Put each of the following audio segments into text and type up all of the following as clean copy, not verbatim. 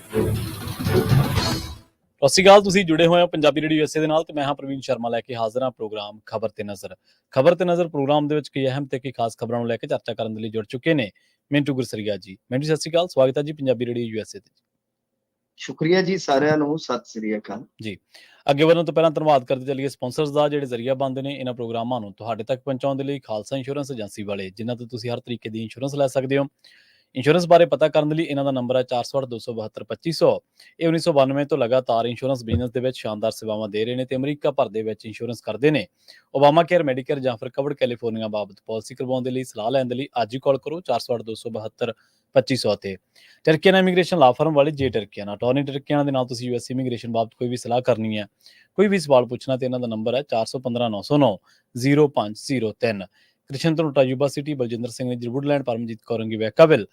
ਸਤਿ ਸ਼੍ਰੀ ਅਕਾਲ। ਤੁਸੀਂ ਜੁੜੇ ਹੋਏ ਹੋ ਪੰਜਾਬੀ ਰੇਡੀਓ USA ਦੇ ਨਾਲ ਤੇ ਮੈਂ ਹਾਂ ਪ੍ਰਵੀਨ ਸ਼ਰਮਾ ਲੈ ਕੇ ਹਾਜ਼ਰ ਹਾਂ ਪ੍ਰੋਗਰਾਮ ਖਬਰ ਤੇ ਨਜ਼ਰ। ਖਬਰ ਤੇ ਨਜ਼ਰ ਪ੍ਰੋਗਰਾਮ ਦੇ ਵਿੱਚ ਕਈ ਅਹਿਮ ਤੇ ਕਈ ਖਾਸ ਖਬਰਾਂ ਨੂੰ ਲੈ ਕੇ ਚਰਚਾ ਕਰਨ ਦੇ ਲਈ ਜੁੜ ਚੁੱਕੇ ਨੇ ਮਿੰਟੂ ਗੁਰਸਰੀਆ ਜੀ। ਮਿੰਟੂ ਸਤਿ ਸ਼੍ਰੀ ਅਕਾਲ, ਸਵਾਗਤ ਹੈ ਜੀ ਪੰਜਾਬੀ ਰੇਡੀਓ USA ਤੇ। ਸ਼ੁਕਰੀਆ ਜੀ ਸਾਰਿਆਂ ਨੂੰ, ਸਤਿ ਸ੍ਰੀ ਅਕਾਲ ਜੀ। ਅੱਗੇ ਵਧਣ ਤੋਂ ਪਹਿਲਾਂ ਧੰਨਵਾਦ ਕਰਦੇ ਚੱਲੀਏ ਸਪਾਂਸਰਸ ਦਾ, ਜਿਹੜੇ ਜ਼ਰੀਆ ਬਣਦੇ ਨੇ ਇਹਨਾਂ ਪ੍ਰੋਗਰਾਮਾਂ ਨੂੰ ਤੁਹਾਡੇ ਤੱਕ ਪਹੁੰਚਾਉਣ ਦੇ ਲਈ। ਖਾਲਸਾ ਇੰਸ਼ੋਰੈਂਸ ਏਜੰਸੀ ਵਾਲੇ, ਜਿਨ੍ਹਾਂ ਤੋਂ ਤੁਸੀਂ ਹਰ ਤਰੀਕੇ ਦੀ ਇੰਸ਼ੋਰੈਂਸ ਲੈ ਸਕਦੇ ਹੋ। ਇੰਸ਼ੋਰੈਂਸ ਬਾਰੇ ਪਤਾ ਕਰਨ ਦੇ ਲਈ ਇਹਨਾਂ ਦਾ ਨੰਬਰ ਹੈ 408-272-2500। ਇਹ 1992 ਤੋਂ ਲਗਾਤਾਰ ਇੰਸ਼ੋਰੈਂਸ ਬਿਜ਼ਨਸ ਦੇ ਵਿੱਚ ਸ਼ਾਨਦਾਰ ਸੇਵਾਵਾਂ ਦੇ ਰਹੇ ਨੇ ਤੇ ਅਮਰੀਕਾ ਭਰ ਦੇ ਵਿੱਚ ਇੰਸ਼ੋਰੈਂਸ ਕਰਦੇ ਨੇ। ਓਬਾਮਾ ਕੇਅਰ, ਮੈਡੀਕੇਅਰ ਜਾਂ ਫਿਰ ਕਵਰਡ ਕੈਲੀਫੋਰਨੀਆ ਬਾਬਤ ਪਾਲਿਸੀ ਕਰਵਾਉਣ ਦੇ ਲਈ, ਸਲਾਹ ਲੈਣ ਦੇ ਲਈ ਅੱਜ ਹੀ ਕਾਲ ਕਰੋ 408-272-2500 ਤੇ। ਟਰਕੀਆਨਾ ਇਮੀਗ੍ਰੇਸ਼ਨ ਲਾ ਫਰਮ ਵਾਲੇ ਜੇ ਟਰਕੀਆਨਾ ਅਟਾਰਨੀ ਟਰਕੀਆਨਾ ਦੇ ਨਾਲ ਤੁਸੀਂ US ਇਮੀਗ੍ਰੇਸ਼ਨ ਬਾਬਤ ਕੋਈ ਵੀ ਸਲਾਹ ਕਰਨੀ ਹੈ, ਕੋਈ ਵੀ ਸਵਾਲ ਪੁੱਛਣਾ ਤੇ ਇਹਨਾਂ ਦਾ ਨੰਬਰ ਹੈ 4159090503। ਕ੍ਰਿਸ਼ਨ ਧਨੋਟਾ ਯੂਬਾ ਸਿਟੀ, ਬਲਜਿੰਦਰ ਸਿੰਘ ਨੇ Woodland, Paramjit Kaur Rangi Vacaville,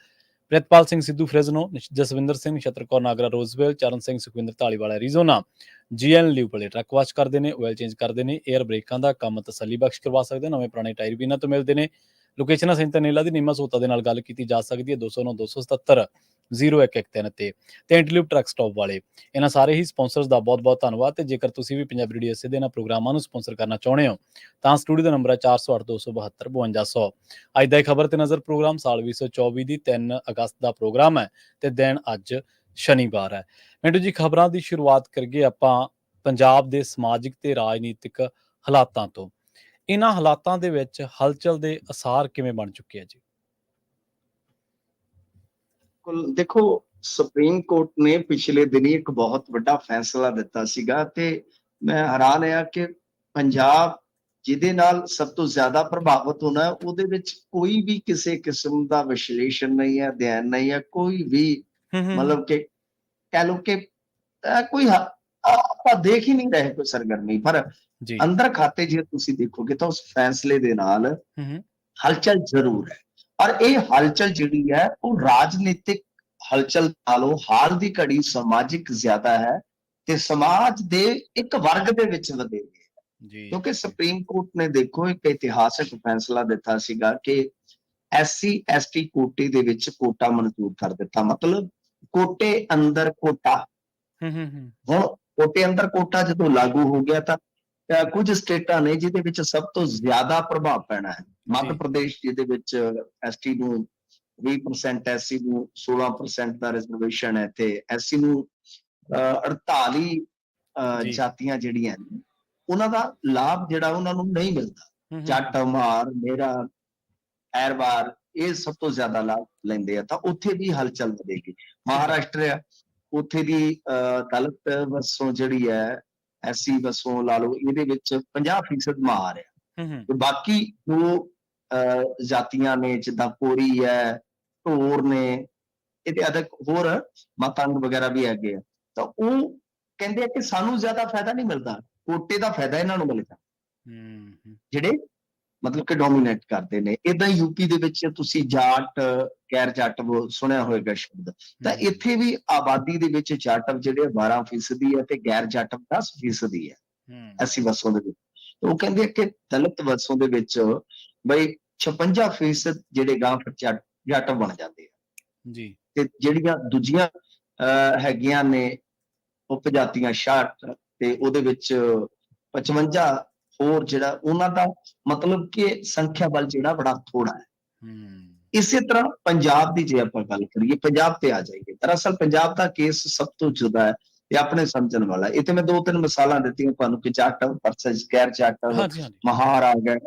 Pritpal Singh Sidhu Fresno, Jaswinder Singh Chhatar Kaur Nagra Roseville, Charan Singh Sukhwinder Dhaliwala Arizona, GN ਲਿਊਪਲੇ ਟਰੱਕ ਵਾਸ਼ ਕਰਦੇ ਨੇ, ਆਇਲ ਚੇਂਜ ਕਰਦੇ ਨੇ, ਏਅਰ ਬ੍ਰੇਕਾਂ ਦਾ ਕੰਮ ਤਸੱਲੀ ਬਖਸ਼ ਕਰਵਾ ਸਕਦੇ, ਨਵੇਂ ਪੁਰਾਣੇ ਟਾਇਰ ਵੀ ਇਹਨਾਂ ਤੋਂ ਮਿਲਦੇ ਨੇ। ਲੋਕੇਸ਼ਨਾਂ ਸੈਂਟਰ ਨੇਲਾ ਦੀ ਨੀਮਾ ਸੋਤਾ ਦੇ ਨਾਲ ਗੱਲ ਕੀਤੀ ਜਾ ਸਕਦੀ ਹੈ 209-277-0113 ਤੇ ਐਂਟੀਲੂਪ ਟਰੱਕ ਸਟਾਪ ਵਾਲੇ। ਇਹਨਾਂ ਸਾਰੇ ਹੀ ਸਪਾਂਸਰਸ ਦਾ ਬਹੁਤ ਬਹੁਤ ਧੰਨਵਾਦ। ਤੇ ਜੇਕਰ ਤੁਸੀਂ ਵੀ ਪੰਜਾਬੀ ਰੇਡੀਓ USA ਦੇ ਇਹਨਾਂ ਪ੍ਰੋਗਰਾਮਾਂ ਨੂੰ ਸਪਾਂਸਰ ਕਰਨਾ ਚਾਹੁੰਦੇ ਹੋ ਤਾਂ ਸਟੂਡੀਓ ਦਾ ਨੰਬਰ ਹੈ 4082725200। ਅੱਜ ਦਾ ਖਬਰ ਤੇ ਨਜ਼ਰ ਪ੍ਰੋਗਰਾਮ ਸਾਲ 2024 ਦੀ 3 ਅਗਸਤ ਦਾ ਪ੍ਰੋਗਰਾਮ ਹੈ ਤੇ ਦਿਨ ਅੱਜ ਸ਼ਨੀਵਾਰ ਹੈ। ਮਿੰਟੂ ਜੀ, ਖਬਰਾਂ ਦੀ ਸ਼ੁਰੂਆਤ ਕਰੀਏ ਆਪਾਂ ਪੰਜਾਬ ਦੇ ਸਮਾਜਿਕ ਤੇ ਰਾਜਨੀਤਿਕ ਹਾਲਾਤਾਂ ਤੋਂ। ਇਹਨਾਂ ਹਾਲਾਤਾਂ ਦੇ ਵਿੱਚ ਹਲਚਲ ਦੇ ਅਸਾਰ ਕਿਵੇਂ ਬਣ ਚੁੱਕੇ ਆ ਜੀ? ਦੇਖੋ, ਸੁਪਰੀਮ ਕੋਰਟ ਨੇ ਪਿਛਲੇ ਦਿਨੀ ਇੱਕ ਬਹੁਤ ਵੱਡਾ ਫੈਸਲਾ ਦਿੱਤਾ ਸੀਗਾ ਤੇ ਮੈਂ ਹੈਰਾਨ ਆ ਕਿ ਪੰਜਾਬ ਜਿਹਦੇ ਨਾਲ ਸਭ ਤੋਂ ਜ਼ਿਆਦਾ ਪ੍ਰਭਾਵਿਤ ਹੋਣਾ, ਉਹਦੇ ਵਿੱਚ ਕੋਈ ਵੀ ਕਿਸੇ ਕਿਸਮ ਦਾ ਵਿਸ਼ਲੇਸ਼ਣ ਨਹੀਂ ਹੈ, ਅਧਿਐਨ ਨਹੀਂ ਹੈ, ਕੋਈ ਵੀ ਮਤਲਬ ਕਿ ਕਹਿ ਲਓ ਕਿ ਕੋਈ ਆਪਾਂ ਦੇਖ ਹੀ ਨਹੀਂ ਰਹੇ ਕੋਈ ਸਰਗਰਮੀ। ਪਰ ਅੰਦਰ ਖਾਤੇ ਜੇ ਤੁਸੀਂ ਦੇਖੋਗੇ ਤਾਂ ਉਸ ਫੈਸਲੇ ਦੇ ਨਾਲ ਹਲਚਲ ਜ਼ਰੂਰ ਹੈ। ਔਰ ਇਹ ਹਲਚਲ ਜਿਹੜੀ ਹੈ ਉਹ ਰਾਜਨੀਤਿਕ ਹਲਚਲ ਨਾਲੋਂ ਹਾਲ ਦੀ ਘੜੀ ਸਮਾਜਿਕ ਜ਼ਿਆਦਾ ਹੈ ਤੇ ਸਮਾਜ ਦੇ ਇੱਕ ਵਰਗ ਦੇ ਵਿੱਚ ਵਧੇਰੇ ਹੈ। ਕਿਉਂਕਿ ਸੁਪਰੀਮ ਕੋਰਟ ਨੇ ਦੇਖੋ ਇੱਕ ਇਤਿਹਾਸਕ ਫੈਸਲਾ ਦਿੱਤਾ ਸੀਗਾ ਕਿ SC ST ਕੋਟੇ ਦੇ ਵਿੱਚ ਕੋਟਾ ਮਨਜ਼ੂਰ ਕਰ ਦਿੱਤਾ, ਮਤਲਬ ਕੋਟੇ ਅੰਦਰ ਕੋਟਾ। ਹੁਣ ਕੋਟੇ ਅੰਦਰ ਕੋਟਾ ਜਦੋਂ ਲਾਗੂ ਹੋ ਗਿਆ ਤਾਂ ਕੁਝ ਸਟੇਟਾਂ ਨੇ ਜਿਹਦੇ ਵਿੱਚ ਸਭ ਤੋਂ ਜ਼ਿਆਦਾ ਪ੍ਰਭਾਵ ਪੈਣਾ ਹੈ। ਮੱਧ ਪ੍ਰਦੇਸ਼ ਜਿਹਦੇ ਵਿੱਚ ST ਨੂੰ 20%, SC ਨੂੰ 16% ਦਾ ਰਿਜ਼ਰਵੇਸ਼ਨ ਹੈ ਤੇ SC ਨੂੰ 48 ਜਾਤੀਆਂ ਜਿਹੜੀਆਂ ਨੇ ਉਹਨਾਂ ਦਾ ਲਾਭ ਜਿਹੜਾ ਉਹਨਾਂ ਨੂੰ ਨਹੀਂ ਮਿਲਦਾ। ਜੱਟ, ਮਾਰ, ਮੇਰਾ, ਐਰਵਾਰ ਇਹ ਸਭ ਤੋਂ ਜ਼ਿਆਦਾ ਲਾਭ ਲੈਂਦੇ ਆ ਤਾਂ ਉੱਥੇ ਵੀ ਹਲਚਲ ਵਧੇਗੀ। ਮਹਾਰਾਸ਼ਟਰ ਆ, ਉੱਥੇ ਦੀ ਦਲਿਤ ਵਸੋਂ ਜਿਹੜੀ ਹੈ SC ਵਸੋਂ ਲਾ ਲਓ, ਇਹਦੇ ਵਿੱਚ 50% ਮਾਰ ਆ ਤੇ ਬਾਕੀ ਉਹ ਜਾਤੀਆਂ ਨੇ ਜਿੱਦਾਂ ਕੋਰੀ ਹੈ, ਢੋਰ ਨੇ, ਇਹਦੇ ਅਦਕ ਹੋਰ ਮਤੰਗ ਵਗੈਰਾ ਵੀ ਹੈਗੇ ਆ। ਤਾਂ ਉਹ ਕਹਿੰਦੇ ਆ ਕਿ ਸਾਨੂੰ ਜ਼ਿਆਦਾ ਫਾਇਦਾ ਨਹੀਂ ਮਿਲਦਾ, ਕੋਟੇ ਦਾ ਫਾਇਦਾ ਇਹਨਾਂ ਨੂੰ ਮਿਲਦਾ ਜਿਹੜੇ ਮਤਲਬ ਕਿ ਡੋਮੀਨੇਟ ਕਰਦੇ ਨੇ। ਏਦਾਂ ਯੂਪੀ ਦੇ ਵਿੱਚ ਤੁਸੀਂ ਜਾਟ, ਗੈਰ ਜੱਟ ਸੁਣਿਆ ਹੋਏਗਾ ਸ਼ਬਦ, ਤਾਂ ਇੱਥੇ ਵੀ ਆਬਾਦੀ ਦੇ ਵਿੱਚ ਜੱਟ ਜਿਹੜੇ 12% ਹੈ ਤੇ ਗੈਰ ਜੱਟ 10% ਹੈ ਐਸੀ ਵਸੋਂ ਦੇ ਵਿੱਚ। ਉਹ ਕਹਿੰਦੇ ਆ ਕਿ ਦਲਿਤ ਵਸੋਂ ਦੇ ਵਿੱਚ ਬਈ 56% ਜਿਹੜੇ ਗਾਂ ਜੱਟ ਬਣ ਜਾਂਦੇ ਆ ਜੀ, ਤੇ ਜਿਹੜੀਆਂ ਦੂਜੀਆਂ ਹੈਗੀਆਂ ਨੇ ਉਪਜਾਤੀਆਂ 66 ਤੇ ਉਹਦੇ ਵਿੱਚ 55 ਹੋਰ ਜਿਹੜਾ ਉਹਨਾਂ ਦਾ ਮਤਲਬ ਕਿ ਸੰਖਿਆ ਬਲ ਜਿਹੜਾ ਬੜਾ ਥੋੜਾ ਹੈ। ਇਸੇ ਤਰ੍ਹਾਂ ਪੰਜਾਬ ਦੀ ਜੇ ਆਪਾਂ ਗੱਲ ਕਰੀਏ, ਪੰਜਾਬ ਤੇ ਆ ਜਾਈਏ, ਦਰਅਸਲ ਪੰਜਾਬ ਦਾ ਕੇਸ ਸਭ ਤੋਂ ਜੁਦਾ ਹੈ ਤੇ ਆਪਣੇ ਸਮਝਣ ਵਾਲਾ। ਇਹ ਤੇ ਮੈਂ 2-3 ਮਿਸਾਲਾਂ ਦਿੱਤੀਆਂ ਤੁਹਾਨੂੰ ਕਿ ਜੱਟ ਵਰਸਸ ਗੈਰ ਜੱਟ, ਮਹਾਰ ਆ ਗਿਆ,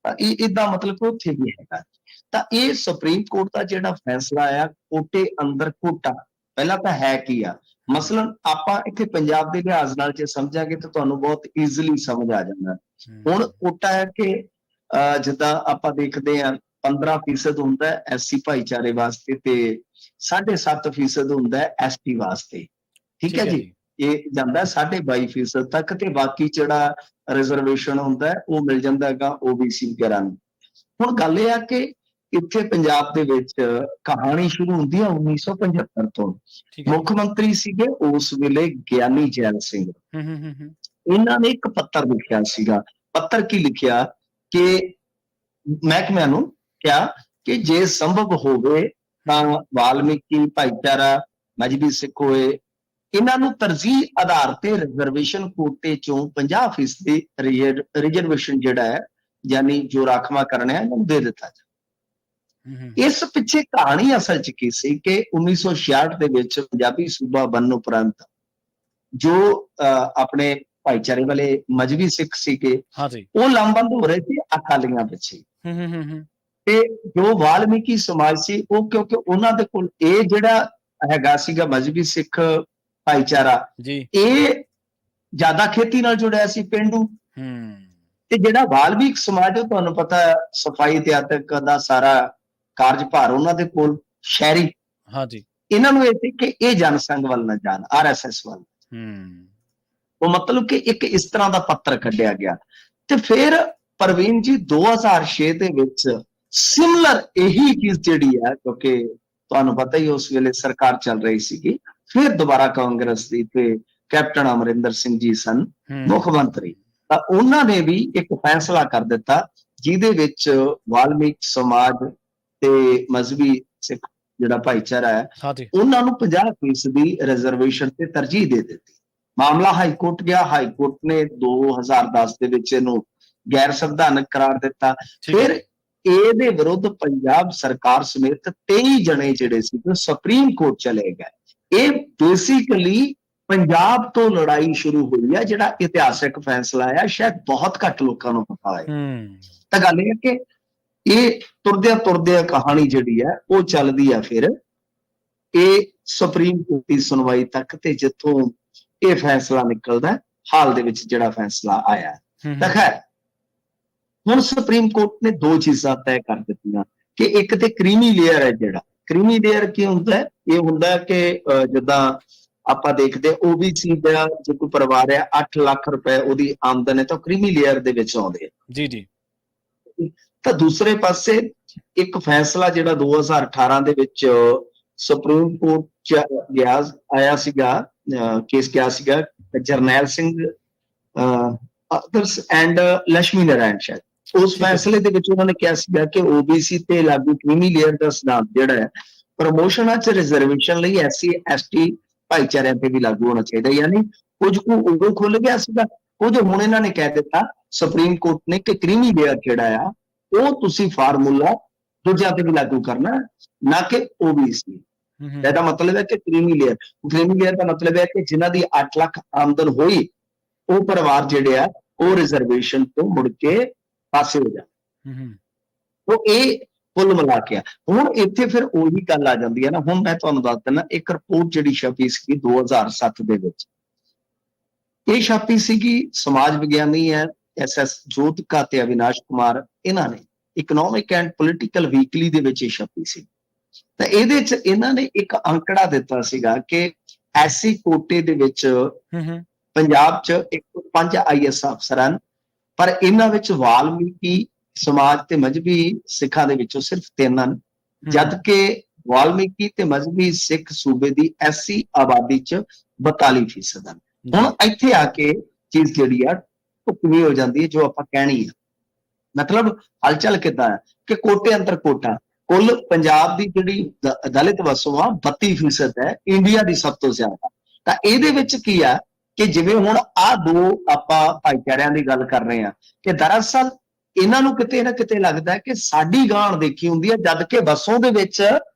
ਤਾਂ ਇਹ ਏਦਾਂ ਮਤਲਬ ਕਿ ਉੱਥੇ ਵੀ ਹੈਗਾ। ਤਾਂ ਇਹ ਸੁਪਰੀਮ ਕੋਰਟ ਦਾ ਜਿਹੜਾ ਫੈਸਲਾ ਆ ਕੋਟੇ ਅੰਦਰ ਕੋਟਾ, ਪਹਿਲਾਂ ਤਾਂ ਹੈ ਕੀ ਆ। ਮਸਲਨ ਆਪਾਂ ਇੱਥੇ ਪੰਜਾਬ ਦੇ ਲਿਹਾਜ਼ ਨਾਲ ਜੇ ਸਮਝਾਂਗੇ ਤਾਂ ਤੁਹਾਨੂੰ ਬਹੁਤ ਈਜ਼ੀਲੀ ਸਮਝ ਆ ਜਾਂਦਾ। ਹੁਣ ਕੋਟਾ ਹੈ ਕਿ ਜਿੱਦਾਂ ਆਪਾਂ ਦੇਖਦੇ ਹਾਂ 15% ਹੁੰਦਾ SC ਭਾਈਚਾਰੇ ਵਾਸਤੇ ਤੇ 7.5% ਹੁੰਦਾ ST ਵਾਸਤੇ, ਠੀਕ ਹੈ ਜੀ। ਇਹ ਜਾਂਦਾ 22.5% ਤੱਕ ਤੇ ਬਾਕੀ ਜਿਹੜਾ ਰਿਜ਼ਰਵੇਸ਼ਨ ਹੁੰਦਾ ਉਹ ਮਿਲ ਜਾਂਦਾ ਹੈਗਾ OBC ਵਗੈਰਾ ਨੂੰ। ਹੁਣ ਗੱਲ ਇਹ ਆ ਕਿ ਇੱਥੇ ਪੰਜਾਬ ਦੇ ਵਿੱਚ ਕਹਾਣੀ ਸ਼ੁਰੂ ਹੁੰਦੀ ਹੈ 1975 ਤੋਂ। ਮੁੱਖ ਮੰਤਰੀ ਸੀਗੇ ਉਸ ਵੇਲੇ ਗਿਆਨੀ ਜੈਲ ਸਿੰਘ। ਇਹਨਾਂ ਨੇ ਇੱਕ ਪੱਤਰ ਲਿਖਿਆ ਸੀਗਾ। ਪੱਤਰ ਕੀ ਲਿਖਿਆ ਕਿ ਮਹਿਕਮਿਆਂ ਨੂੰ ਕਿਹਾ ਕਿ ਜੇ ਸੰਭਵ ਹੋਵੇ ਤਾਂ ਵਾਲਮੀਕੀ ਭਾਈਚਾਰਾ, ਮਜਬੀ ਸਿੱਖ ਹੋਏ, ਇਹਨਾਂ ਨੂੰ ਤਰਜੀਹ ਆਧਾਰ ਤੇ ਰਿਜ਼ਰਵੇਸ਼ਨ ਕੋਟੇ ਚੋਂ 50% ਰਿਜ਼ਰਵੇਸ਼ਨ ਜਿਹੜਾ ਹੈ, ਯਾਨੀ ਜੋ ਰਾਖਵਾਂਕਰਨ ਹੈ, ਇਹਨੂੰ ਦੇ ਦਿੱਤਾ ਜਾਵੇ। ਇਸ ਪਿੱਛੇ ਕਹਾਣੀ ਅਸਲ ਚ ਕੀ ਸੀ ਕਿ 1966 ਦੇ ਵਿੱਚ ਪੰਜਾਬੀ ਸੂਬਾ ਬਣਨ ਉਪਰੰਤ ਜੋ ਆਪਣੇ ਭਾਈਚਾਰੇ ਵਾਲੇ ਮਜਬੀ ਸਿੱਖ ਸੀਗੇ, ਉਹ ਲਾਮਬੰਦ ਹੋ ਰਹੇ ਸੀ ਅਕਾਲੀਆਂ ਪਿੱਛੇ। ਤੇ ਜੋ ਵਾਲਮੀਕੀ ਸਮਾਜ ਸੀ, ਉਹ ਕਿਉਂਕਿ ਉਹਨਾਂ ਦੇ ਕੋਲ ਇਹ ਜਿਹੜਾ ਹੈਗਾ ਸੀਗਾ ਮਜਬੀ ਸਿੱਖ ਭਾਈਚਾਰਾ, ਇਹ ਜ਼ਿਆਦਾ ਖੇਤੀ ਨਾਲ ਜੁੜਿਆ ਸੀ, ਪੇਂਡੂ। ਤੇ ਜਿਹੜਾ ਵਾਲਮੀਕ ਸਮਾਜ, ਉਹ ਤੁਹਾਨੂੰ ਪਤਾ ਸਫਾਈ ਇਤਿਹਾਤਕ ਦਾ ਸਾਰਾ ਕਾਰਜਭਾਰ ਉਹਨਾਂ ਦੇ ਕੋਲ, ਸ਼ਹਿਰੀ। ਇਹਨਾਂ ਨੂੰ ਇਹ ਸੀ ਕਿ ਇਹ ਜਨਸੰਘ ਵੱਲ ਨਾ ਜਾਣ, RSS ਵੱਲ। ਉਹ ਮਤਲਬ ਕਿ ਇੱਕ ਇਸ ਤਰ੍ਹਾਂ ਦਾ ਪੱਤਰ ਕੱਢਿਆ ਗਿਆ। ਤੇ ਫਿਰ ਪ੍ਰਵੀਨ ਜੀ 2006 ਦੇ ਵਿੱਚ ਸਿਮਲਰ ਇਹੀ ਚੀਜ਼ ਜਿਹੜੀ ਹੈ, ਕਿਉਂਕਿ ਤੁਹਾਨੂੰ ਪਤਾ ਹੀ ਉਸ ਵੇਲੇ ਸਰਕਾਰ ਚੱਲ ਰਹੀ ਸੀਗੀ, ਫਿਰ ਦੁਬਾਰਾ ਕਾਂਗਰਸ ਦੀ, ਤੇ ਕੈਪਟਨ ਅਮਰਿੰਦਰ ਸਿੰਘ ਜੀ ਸਨ ਮੁੱਖ ਮੰਤਰੀ, ਤਾਂ ਉਹਨਾਂ ਨੇ ਵੀ ਇੱਕ ਫੈਸਲਾ ਕਰ ਦਿੱਤਾ ਜਿਹਦੇ ਵਿੱਚ ਵਾਲਮੀਕ ਸਮਾਜ ਤੇ ਮਜ਼ਹਬੀ ਸਿੱਖ ਜਿਹੜਾ ਭਾਈਚਾਰਾ ਹੈ, ਉਹਨਾਂ ਨੂੰ 50% ਦੀ ਰਿਜ਼ਰਵੇਸ਼ਨ ਤੇ ਤਰਜੀਹ ਦੇ ਦਿੱਤੀ। ਮਾਮਲਾ ਹਾਈ ਕੋਰਟ ਗਿਆ, ਹਾਈ ਕੋਰਟ ਨੇ 2010 ਦੇ ਵਿੱਚ ਇਹਨੂੰ ਗੈਰ ਸੰਵਿਧਾਨਕ ਕਰਾਰ ਦਿੱਤਾ। ਫਿਰ ਇਹਦੇ ਵਿਰੁੱਧ ਪੰਜਾਬ ਸਰਕਾਰ ਸਮੇਤ 23 ਜਣੇ ਜਿਹੜੇ ਸੀ ਸੁਪਰੀਮ ਕੋਰਟ ਚਲੇ ਗਏ। ਇਹ ਬੇਸਿਕਲੀ ਪੰਜਾਬ ਤੋਂ ਲੜਾਈ ਸ਼ੁਰੂ ਹੋਈ ਹੈ, ਜਿਹੜਾ ਇਤਿਹਾਸਕ ਫੈਸਲਾ ਹੈ, ਸ਼ਾਇਦ ਬਹੁਤ ਘੱਟ ਲੋਕਾਂ ਨੂੰ ਪਤਾ ਹੈ। ਤਾਂ ਗੱਲ ਇਹ ਹੈ ਕਿ ਇਹ ਤੁਰਦਿਆਂ ਕਹਾਣੀ ਜਿਹੜੀ ਹੈ ਉਹ ਚੱਲਦੀ ਹੈ ਫਿਰ ਇਹ ਸੁਪਰੀਮ ਕੋਰਟ ਦੀ ਸੁਣਵਾਈ ਤੱਕ, ਤੇ ਜਿੱਥੋਂ ਇਹ ਫੈਸਲਾ ਨਿਕਲਦਾ ਹਾਲ ਦੇ ਵਿੱਚ ਜਿਹੜਾ ਫੈਸਲਾ ਆਇਆ। ਤਾਂ ਖੈਰ ਹੁਣ ਸੁਪਰੀਮ ਕੋਰਟ ਨੇ ਦੋ ਚੀਜ਼ਾਂ ਤੈਅ ਕਰ ਦਿੱਤੀਆਂ ਕਿ ਇੱਕ ਤੇ ਕ੍ਰੀਮੀ ਲੇਅਰ ਹੈ, ਜਿਹੜਾ ਕ੍ਰੀਮੀ ਲੇਅਰ ਕੀ ਹੁੰਦਾ ਹੈ, ਇਹ ਹੁੰਦਾ ਕਿ ਜਿੱਦਾਂ ਆਪਾਂ ਦੇਖਦੇ OBC ਦਾ ਜੇ ਕੋਈ ਪਰਿਵਾਰ ਹੈ 8 ਲੱਖ ਰੁਪਏ ਉਹਦੀ ਆਮਦਨ ਹੈ ਤਾਂ ਕ੍ਰੀਮੀ ਲੇਅਰ ਦੇ ਵਿੱਚ ਆਉਂਦੇ ਆ। ਤਾਂ ਦੂਸਰੇ ਪਾਸੇ ਇੱਕ ਫੈਸਲਾ ਜਿਹੜਾ 2018 ਦੇ ਵਿੱਚ ਸੁਪਰੀਮ ਕੋਰਟ ਚ ਆਇਆ ਸੀਗਾ, ਕੇਸ ਗਿਆ ਸੀਗਾ ਜਰਨੈਲ ਸਿੰਘ ਆਦਰਸ ਐਂਡ ਲక్ష్ਮੀ ਨਾਰਾਇਣ ਸ਼ਾਇਦ, ਉਸ ਫੈਸਲੇ ਦੇ ਵਿੱਚ ਉਹਨਾਂ ਨੇ ਕਿਹਾ ਸੀਗਾ ਕਿ OBC ਤੇ ਲਾਗੂ ਕ੍ਰੀਮੀ ਲੇਅਰ ਦਾ ਸਿਧਾਂਤ ਜਿਹੜਾ ਹੈ ਪ੍ਰਮੋਸ਼ਨਾਂ ਚ ਰਿਜ਼ਰਵੇਸ਼ਨ ਲਈ SC ST ਭਾਈਚਾਰਿਆਂ ਤੇ ਵੀ ਲਾਗੂ ਹੋਣਾ ਚਾਹੀਦਾ। ਯਾਨੀ ਕੁਝ ਕੁ ਉਦੋਂ ਖੁੱਲ ਗਿਆ ਸੀਗਾ, ਕੁਝ ਹੁਣ ਇਹਨਾਂ ਨੇ ਕਹਿ ਦਿੱਤਾ ਸੁਪਰੀਮ ਕੋਰਟ ਨੇ ਕਿ ਕ੍ਰੀਮੀ ਲੇਅਰ ਜਿਹੜਾ ਆ ਉਹ ਤੁਸੀਂ ਫਾਰਮੂਲਾ ਦੂਜਿਆਂ ਤੇ ਵੀ ਲਾਗੂ ਕਰਨਾ, ਨਾ ਕਿ OBC। ਇਹਦਾ ਮਤਲਬ ਹੈ ਕਿ ਕ੍ਰੀਮੀ ਲੇਅਰ ਦਾ ਮਤਲਬ ਹੈ ਕਿ ਜਿਨ੍ਹਾਂ ਦੀ 8 ਲੱਖ ਆਮਦਨ ਹੋਈ ਉਹ ਪਰਿਵਾਰ ਜਿਹੜੇ ਆ ਉਹ ਰਿਜ਼ਰਵੇਸ਼ਨ ਤੋਂ ਮੁੜ ਕੇ ਪਾਸੇ ਹੋ ਜਾਣ। ਉਹ ਇਹ ਕੁੱਲ ਮਿਲਾ ਕੇ ਹੁਣ ਇੱਥੇ ਫਿਰ ਉਹੀ ਗੱਲ ਆ ਜਾਂਦੀ ਹੈ ਨਾ। ਹੁਣ ਮੈਂ ਤੁਹਾਨੂੰ ਦੱਸ ਦਿੰਦਾ, ਇੱਕ ਰਿਪੋਰਟ ਜਿਹੜੀ ਛਪੀ ਸੀ 2007 ਦੇ ਵਿੱਚ, ਇਹ ਛਾਪੀ ਸੀਗੀ ਸਮਾਜ ਵਿਗਿਆਨੀ ਹੈ SS ਜੋਤਿਕਾ ਤੇ ਅਵਿਨਾਸ਼ ਕੁਮਾਰ, ਇਹਨਾਂ ਨੇ ਇਕਨੋਮਿਕ ਐਂਡ ਪੋਲੀਟੀਕਲ ਵੀਕਲੀ ਦੇ ਵਿੱਚ ਇਹ ਛਪੀ ਸੀ। ਤਾਂ ਇਹਦੇ ਚ ਇਹਨਾਂ ਨੇ ਇੱਕ ਅੰਕੜਾ ਦਿੱਤਾ ਸੀਗਾ ਕਿ SC ਕੋਟੇ ਦੇ ਵਿੱਚ ਪੰਜਾਬ ਚ 105 IAS ਅਫਸਰ ਹਨ, ਪਰ ਇਹਨਾਂ ਵਿੱਚ ਵਾਲਮੀਕੀ ਸਮਾਜ ਤੇ ਮਜ਼ਹਬੀ ਸਿੱਖਾਂ ਦੇ ਵਿੱਚੋਂ ਸਿਰਫ 3 ਹਨ, ਜਦ ਕਿ ਵਾਲਮੀਕੀ ਤੇ ਮਜ਼ਹਬੀ ਸਿੱਖ ਸੂਬੇ ਦੀ SC ਆਬਾਦੀ ਚ 42% ਹਨ। ਹੁਣ ਇੱਥੇ ਆ ਕੇ ਚੀਜ਼ ਜਿਹੜੀ ਆ ਢੁਕਵੀਂ ਹੋ ਜਾਂਦੀ ਹੈ, ਜੋ ਆਪਾਂ ਕਹਿਣੀ ਹੈ। ਮਤਲਬ ਹਲਚਲ ਕਿੱਦਾਂ ਹੈ ਕਿ ਕੋਟੇ ਅੰਦਰ ਕੋਟਾ, ਕੁੱਲ ਪੰਜਾਬ ਦੀ ਜਿਹੜੀ ਦਲਿਤ ਵਸੋਂ ਆ 32% ਹੈ, ਇੰਡੀਆ ਦੀ ਸਭ ਤੋਂ ਜ਼ਿਆਦਾ। ਤਾਂ ਇਹਦੇ ਵਿੱਚ ਕੀ ਆ ਕਿ ਜਿਵੇਂ ਹੁਣ ਆਹ ਦੋ ਆਪਾਂ ਭਾਈਚਾਰਿਆਂ ਦੀ ਗੱਲ ਕਰ ਰਹੇ ਹਾਂ ਕਿ ਦਰਅਸਲ ਇਹਨਾਂ ਨੂੰ ਕਿਤੇ ਨਾ ਕਿਤੇ ਲੱਗਦਾ ਕਿ ਸਾਡੀ ਗਾਂਢ ਦੇਖੀ ਹੁੰਦੀ ਹੈ, ਜਦ ਕਿ ਵਸੋਂ ਦੇ ਵਿੱਚ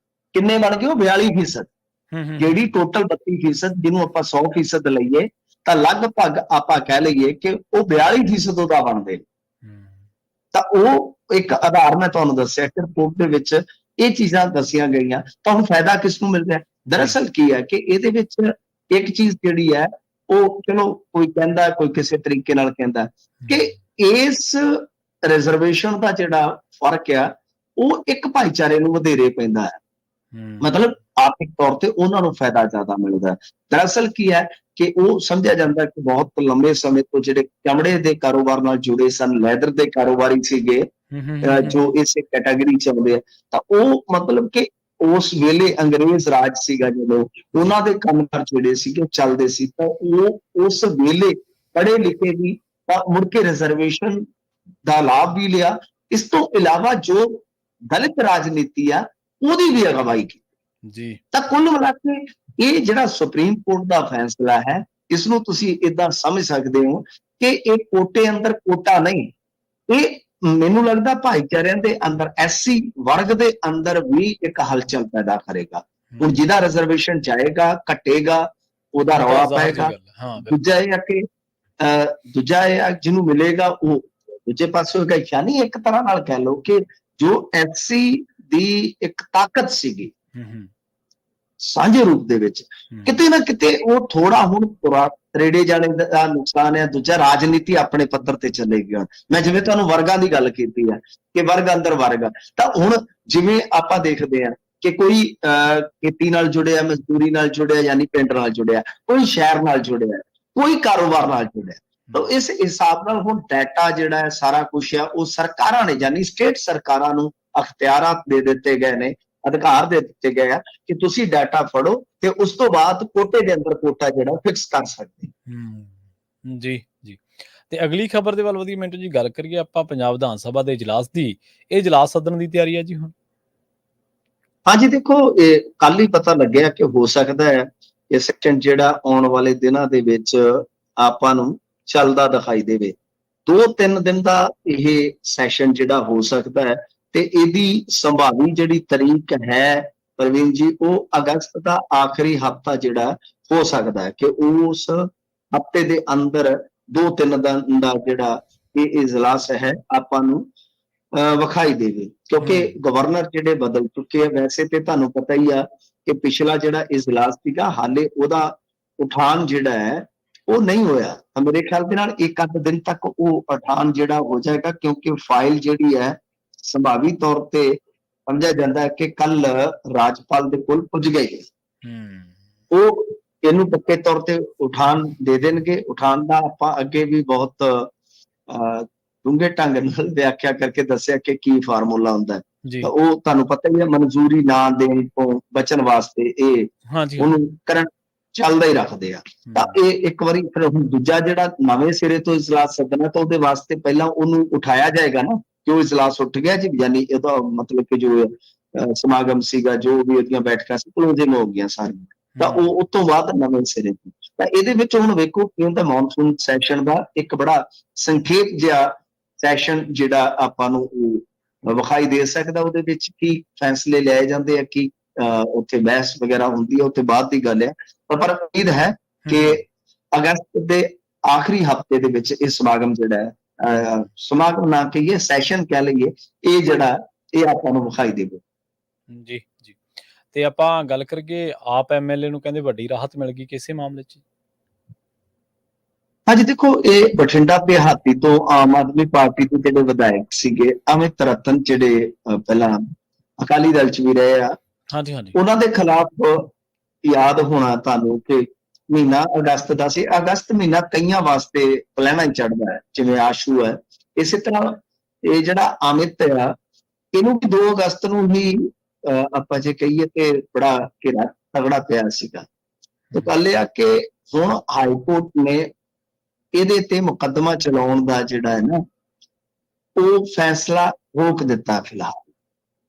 ਕਿੰਨੇ ਬਣ ਗਏ ਉਹ 42%, ਜਿਹੜੀ ਟੋਟਲ 32% ਜਿਹਨੂੰ ਆਪਾਂ 100% ਲਈਏ ਤਾਂ ਲਗਭਗ ਆਪਾਂ ਕਹਿ ਲਈਏ ਕਿ ਉਹ 42% ਉਹਦਾ ਬਣਦੇ। ਤਾਂ ਉਹ ਇੱਕ ਆਧਾਰ ਮੈਂ ਤੁਹਾਨੂੰ ਦੱਸਿਆ ਕਿ ਰਿਪੋਰਟ ਦੇ ਵਿੱਚ ਇਹ ਚੀਜ਼ਾਂ ਦੱਸੀਆਂ ਗਈਆਂ। ਤਾਂ ਹੁਣ ਫਾਇਦਾ ਕਿਸ ਨੂੰ ਮਿਲ ਰਿਹਾ? ਦਰਅਸਲ ਕੀ ਹੈ ਕਿ ਇਹਦੇ ਵਿੱਚ ਇੱਕ ਚੀਜ਼ ਜਿਹੜੀ ਹੈ ਉਹ, ਚਲੋ ਕੋਈ ਕਹਿੰਦਾ ਕੋਈ ਕਿਸੇ ਤਰੀਕੇ ਨਾਲ ਕਹਿੰਦਾ ਕਿ ਇਸ ਰਿਜ਼ਰਵੇਸ਼ਨ ਦਾ ਜਿਹੜਾ ਫਰਕ ਆ ਉਹ ਇੱਕ ਭਾਈਚਾਰੇ ਨੂੰ ਵਧੇਰੇ ਪੈਂਦਾ ਹੈ, ਮਤਲਬ ਆਰਥਿਕ ਤੌਰ ਤੇ ਉਹਨਾਂ ਨੂੰ ਫਾਇਦਾ ਜ਼ਿਆਦਾ ਮਿਲਦਾ ਹੈ। ਦਰਅਸਲ ਕੀ ਹੈ ਕਿ ਉਹ ਸਮਝਿਆ ਜਾਂਦਾ ਕਿ ਬਹੁਤ ਲੰਬੇ ਸਮੇਂ ਤੋਂ ਜਿਹੜੇ ਚਮੜੇ ਦੇ ਕਾਰੋਬਾਰ ਨਾਲ ਜੁੜੇ ਸਨ, ਲੈਦਰ ਦੇ ਕਾਰੋਬਾਰੀ ਸੀਗੇ ਜੋ ਇਸੇ ਕੈਟਾਗਰੀ ਚ ਆਉਂਦੇ ਆ, ਤਾਂ ਉਹ ਮਤਲਬ ਕਿ ਉਸ ਵੇਲੇ ਅੰਗਰੇਜ਼ ਰਾਜ ਸੀਗਾ ਜਦੋਂ ਉਹਨਾਂ ਦੇ ਕੰਮਕਾਰ ਜਿਹੜੇ ਸੀਗੇ ਚੱਲਦੇ ਸੀ, ਤਾਂ ਉਹ ਉਸ ਵੇਲੇ ਪੜ੍ਹੇ ਲਿਖੇ ਵੀ ਤਾਂ ਮੁੜ ਕੇ ਰਿਜ਼ਰਵੇਸ਼ਨ ਦਾ ਲਾਭ ਵੀ ਲਿਆ। ਇਸ ਤੋਂ ਇਲਾਵਾ ਜੋ ਦਲਿਤ ਰਾਜਨੀਤੀ ਆ ਉਹਦੀ ਵੀ ਅਗਵਾਈ ਕੀਤੀ। ਜੀ। ਤਾਂ ਕੁੱਲ ਮਿਲਾ ਕੇ ਇਹ ਜਿਹੜਾ ਸੁਪਰੀਮ ਕੋਰਟ ਦਾ ਫੈਸਲਾ ਹੈ, ਇਸ ਨੂੰ ਤੁਸੀਂ ਏਦਾਂ ਸਮਝ ਸਕਦੇ ਹੋ ਕਿ ਇਹ ਕੋਟੇ ਅੰਦਰ ਕੋਟਾ ਨਹੀਂ, ਇਹ ਮੈਨੂੰ ਲੱਗਦਾ ਭਾਈਚਾਰਿਆਂ ਦੇ ਅੰਦਰ, ਐਸਸੀ ਵਰਗ ਦੇ ਅੰਦਰ ਵੀ ਇੱਕ ਹਲਚਲ ਪੈਦਾ ਕਰੇਗਾ। ਹੁਣ ਜਿਹਦਾ ਰਿਜ਼ਰਵੇਸ਼ਨ ਜਾਏਗਾ, ਘਟੇਗਾ, ਉਹਦਾ ਉਹ ਤਾਂ ਰੌਲਾ ਜ਼ਾਹਰ ਜੀ ਪਏਗਾ। ਗੱਲ ਹੈ। ਹਾਂ, ਬਿਲਕੁਲ। ਦੂਜਾ ਇਹ ਆ ਕਿ ਦੂਜਾ ਇਹ ਆ ਜਿਹਨੂੰ ਮਿਲੇਗਾ ਉਹ ਦੂਜੇ ਪਾਸੇ ਹੋਏਗਾ। ਨਹੀਂ, ਇੱਕ ਤਰ੍ਹਾਂ ਨਾਲ ਕਹਿ ਲਓ ਕਿ ਜੋ ਐਸਸੀ ਦੀ ਇੱਕ ਤਾਕਤ ਸੀਗੀ ਹੂੰ। ਸਾਂਝੇ ਰੂਪ ਦੇ ਵਿੱਚ, ਕਿਤੇ ਨਾ ਕਿਤੇ ਉਹ ਥੋੜਾ ਹੁਣ ਤਰੇੜੇ ਜਾਣੇ ਦਾ ਨੁਕਸਾਨ ਹੈ। ਦੂਜਾ, ਰਾਜਨੀਤੀ ਆਪਣੇ ਪੱਧਰ ਤੇ ਚੱਲੇਗੀ। ਹੁਣ ਮੈਂ ਜਿਵੇਂ ਤੁਹਾਨੂੰ ਵਰਗਾਂ ਦੀ ਗੱਲ ਕੀਤੀ ਹੈ ਕਿ ਵਰਗ ਅੰਦਰ ਵਰਗ ਆ, ਤਾਂ ਹੁਣ ਜਿਵੇਂ ਆਪਾਂ ਦੇਖਦੇ ਹਾਂ ਕਿ ਕੋਈ ਖੇਤੀ ਨਾਲ ਜੁੜਿਆ, ਮਜ਼ਦੂਰੀ ਨਾਲ ਜੁੜਿਆ, ਯਾਨੀ ਪਿੰਡ ਨਾਲ ਜੁੜਿਆ, ਕੋਈ ਸ਼ਹਿਰ ਨਾਲ ਜੁੜਿਆ, ਕੋਈ ਕਾਰੋਬਾਰ ਨਾਲ ਜੁੜਿਆ। ਤਾਂ ਇਸ ਹਿਸਾਬ ਨਾਲ ਹੁਣ ਡਾਟਾ ਜਿਹੜਾ ਹੈ, ਸਾਰਾ ਕੁਛ ਆ, ਉਹ ਸਰਕਾਰਾਂ ਨੇ, ਯਾਨੀ ਸਟੇਟ ਸਰਕਾਰਾਂ ਨੂੰ ਅਖਤਿਆਰਾਤ ਦੇ ਦਿੱਤੇ ਗਏ ਨੇ, ਅਧਿਕਾਰ ਦੇ ਦਿੱਤੇ ਗਏ ਆ ਕਿ ਤੁਸੀਂ ਡਾਟਾ ਫੜੋ ਤੇ ਉਸ ਤੋਂ ਬਾਅਦ ਕੋਟੇ ਦੇ ਅੰਦਰ ਕੋਟਾ ਜਿਹੜਾ ਫਿਕਸ ਕਰ ਸਕਦੇ। ਜੀ ਜੀ। ਤੇ ਅਗਲੀ ਖਬਰ ਦੇ ਵੱਲ ਵਧੀਆ ਮਿੰਟੂ ਜੀ ਗੱਲ ਕਰੀਏ ਆਪਾਂ, ਪੰਜਾਬ ਵਿਧਾਨ ਸਭਾ ਦੇ ਇਜਲਾਸ ਦੀ। ਇਹ ਇਜਲਾਸ ਸੱਦਣ ਦੀ ਤਿਆਰੀ ਹੈ ਜੀ ਹੁਣ? ਹਾਂਜੀ, ਦੇਖੋ, ਇਹ ਕੱਲ ਹੀ ਪਤਾ ਲੱਗਿਆ ਕਿ ਹੋ ਸਕਦਾ ਹੈ ਇਹ ਸੈਸ਼ਨ ਜਿਹੜਾ ਆਉਣ ਵਾਲੇ ਦਿਨਾਂ ਦੇ ਵਿੱਚ ਆਪਾਂ ਨੂੰ ਚੱਲਦਾ ਦਿਖਾਈ ਦੇਵੇ। 2-3 ਦਿਨ ਦਾ ਇਹ ਸੈਸ਼ਨ ਜਿਹੜਾ ਹੋ ਸਕਦਾ ਹੈ, ਤੇ ਇਹਦੀ ਸੰਭਾਵੀ ਜਿਹੜੀ ਤਰੀਕ ਹੈ ਪ੍ਰਵੀਨ ਜੀ, ਉਹ ਅਗਸਤ ਦਾ ਆਖਰੀ ਹਫਤਾ ਜਿਹੜਾ ਹੋ ਸਕਦਾ ਹੈ ਕਿ ਉਸ ਹਫਤੇ ਦੇ ਅੰਦਰ 2-3 ਦਿਨ ਦਾ ਜਿਹੜਾ ਇਹ ਇਜਲਾਸ ਹੈ ਆਪਾਂ ਨੂੰ ਵਿਖਾਈ ਦੇਵੇ, ਕਿਉਂਕਿ ਗਵਰਨਰ ਜਿਹੜੇ ਬਦਲ ਚੁੱਕੇ ਆ। ਵੈਸੇ ਤੇ ਤੁਹਾਨੂੰ ਪਤਾ ਹੀ ਆ ਕਿ ਪਿਛਲਾ ਜਿਹੜਾ ਇਜਲਾਸ ਸੀਗਾ, ਹਾਲੇ ਉਹਦਾ ਉਠਾਨ ਜਿਹੜਾ ਹੈ ਉਹ ਨਹੀਂ ਹੋਇਆ। ਤਾਂ ਮੇਰੇ ਖਿਆਲ ਦੇ ਨਾਲ 1-8 ਦਿਨ ਤੱਕ ਉਹ ਉਠਾਨ ਜਿਹੜਾ ਹੋ ਜਾਏਗਾ, ਕਿਉਂਕਿ ਫਾਈਲ ਜਿਹੜੀ ਹੈ ਸੰਭਾਵੀ ਤੌਰ ਤੇ ਸਮਝਿਆ ਜਾਂਦਾ ਹੈ ਕਿ ਕੱਲ ਰਾਜਪਾਲ ਦੇ ਕੋਲ ਪੁੱਜ ਗਈ ਹੈ। ਉਹ ਇਹਨੂੰ ਪੱਕੇ ਤੌਰ ਤੇ ਉਠਾਨ ਦੇ ਦੇਣਗੇ। ਉਠਾਨ ਦਾ ਆਪਾਂ ਅੱਗੇ ਵੀ ਬਹੁਤ ਡੂੰਘੇ ਢੰਗ ਨਾਲ ਵਿਆਖਿਆ ਕਰਕੇ ਦੱਸਿਆ ਕਿ ਕੀ ਫਾਰਮੂਲਾ ਹੁੰਦਾ ਹੈ। ਤਾਂ ਉਹ ਤੁਹਾਨੂੰ ਪਤਾ ਹੀ ਹੈ, ਮਨਜ਼ੂਰੀ ਨਾ ਦੇਣ ਤੋਂ ਬਚਣ ਵਾਸਤੇ ਇਹ ਉਹਨੂੰ ਕਰਨ ਚੱਲਦਾ ਹੀ ਰੱਖਦੇ ਆ। ਤਾਂ ਇਹ ਇੱਕ ਵਾਰੀ ਫਿਰ ਹੁਣ ਦੂਜਾ ਜਿਹੜਾ ਨਵੇਂ ਸਿਰੇ ਤੋਂ ਇਜਲਾਸ ਸੱਦਣਾ, ਤਾਂ ਉਹਦੇ ਵਾਸਤੇ ਪਹਿਲਾਂ ਉਹਨੂੰ ਉਠਾਇਆ ਜਾਏਗਾ ਨਾ ਕਿ ਉਹ ਇਜਲਾਸ ਉੱਠ ਗਿਆ ਜੀ, ਯਾਨੀ ਇਹਦਾ ਮਤਲਬ ਕਿ ਜੋ ਸਮਾਗਮ ਸੀਗਾ, ਜੋ ਵੀ ਉਹਦੀਆਂ ਬੈਠਕਾਂ ਸੀ, ਕਲੋਜ਼ਿੰਗ ਹੋ ਗਈਆਂ ਸਾਰੀਆਂ। ਤਾਂ ਉਹ ਉਸ ਤੋਂ ਬਾਅਦ ਨਵੇਂ ਸਿਰੇ ਤੋਂ। ਤਾਂ ਇਹਦੇ ਵਿੱਚ ਹੁਣ ਵੇਖੋ ਕੀ ਹੁੰਦਾ। ਮੌਨਸੂਨ ਸੈਸ਼ਨ ਦਾ ਇੱਕ ਬੜਾ ਸੰਖੇਪ ਜਿਹਾ ਸੈਸ਼ਨ ਜਿਹੜਾ ਆਪਾਂ ਨੂੰ ਵਿਖਾਈ ਦੇ ਸਕਦਾ। ਉਹਦੇ ਵਿੱਚ ਕੀ ਫੈਸਲੇ ਲਏ ਜਾਂਦੇ ਆ, ਕੀ ਉੱਥੇ ਬਹਿਸ ਵਗੈਰਾ ਹੁੰਦੀ ਹੈ, ਉੱਥੇ ਬਾਅਦ ਦੀ ਗੱਲ ਹੈ। ਪਰ ਉਮੀਦ ਹੈ ਕਿ ਅਗਸਤ ਦੇ ਆਖਰੀ ਹਫਤੇ ਦੇ ਵਿੱਚ ਇਹ ਸਮਾਗਮ ਜਿਹੜਾ ਹੈ, ਸਮਾਗਮ ਨਾ ਕਹੀਏ, ਸੈਸ਼ਨ ਕਹਿ ਲਈਏ, ਇਹ ਜਿਹੜਾ ਇਹ ਆਪਾਂ ਨੂੰ ਵਿਖਾਈ ਦੇਵੇ। ਜੀ ਜੀ। ਤੇ ਆਪਾਂ ਗੱਲ ਕਰੀਏ, ਆਪ ਐਮਐਲਏ ਨੂੰ ਕਹਿੰਦੇ ਵੱਡੀ ਰਾਹਤ ਮਿਲ ਗਈ ਕਿਸੇ ਮਾਮਲੇ 'ਚ? ਹਾਂਜੀ, ਦੇਖੋ, ਇਹ ਬਠਿੰਡਾ ਦਿਹਾਤੀ ਤੋਂ ਆਮ ਆਦਮੀ ਪਾਰਟੀ ਦੇ ਜਿਹੜੇ ਵਿਧਾਇਕ ਸੀਗੇ, ਅਮਿਤ ਰਤਨ, ਜਿਹੜੇ ਪਹਿਲਾਂ ਅਕਾਲੀ ਦਲ 'ਚ ਵੀ ਰਹੇ ਆ, ਉਹਨਾਂ ਦੇ ਖਿਲਾਫ ਯਾਦ ਹੋਣਾ ਤੁਹਾਨੂੰ ਕਿ ਮਹੀਨਾ ਅਗਸਤ ਦਾ ਸੀ। ਅਗਸਤ ਮਹੀਨਾ ਕਈਆਂ ਵਾਸਤੇ ਪਲੈਣਾ ਚੜ੍ਹਦਾ ਹੈ, ਜਿਵੇਂ ਆਸ਼ੂ ਹੈ। ਇਸੇ ਤਰ੍ਹਾਂ ਇਹ ਜਿਹੜਾ ਅਮਿਤ ਆ, ਇਹਨੂੰ ਵੀ 2 ਅਗਸਤ ਨੂੰ ਹੀ ਆਪਾਂ ਜੇ ਕਹੀਏ ਤੇ ਬੜਾ ਘੇਰਾ ਤਗੜਾ ਪਿਆ ਸੀਗਾ। ਤੇ ਗੱਲ ਇਹ ਆ ਕਿ ਹੁਣ ਹਾਈ ਕੋਰਟ ਨੇ ਇਹਦੇ ਤੇ ਮੁਕੱਦਮਾ ਚਲਾਉਣ ਦਾ ਜਿਹੜਾ ਹੈ ਨਾ, ਉਹ ਫੈਸਲਾ ਰੋਕ ਦਿੱਤਾ ਫਿਲਹਾਲ।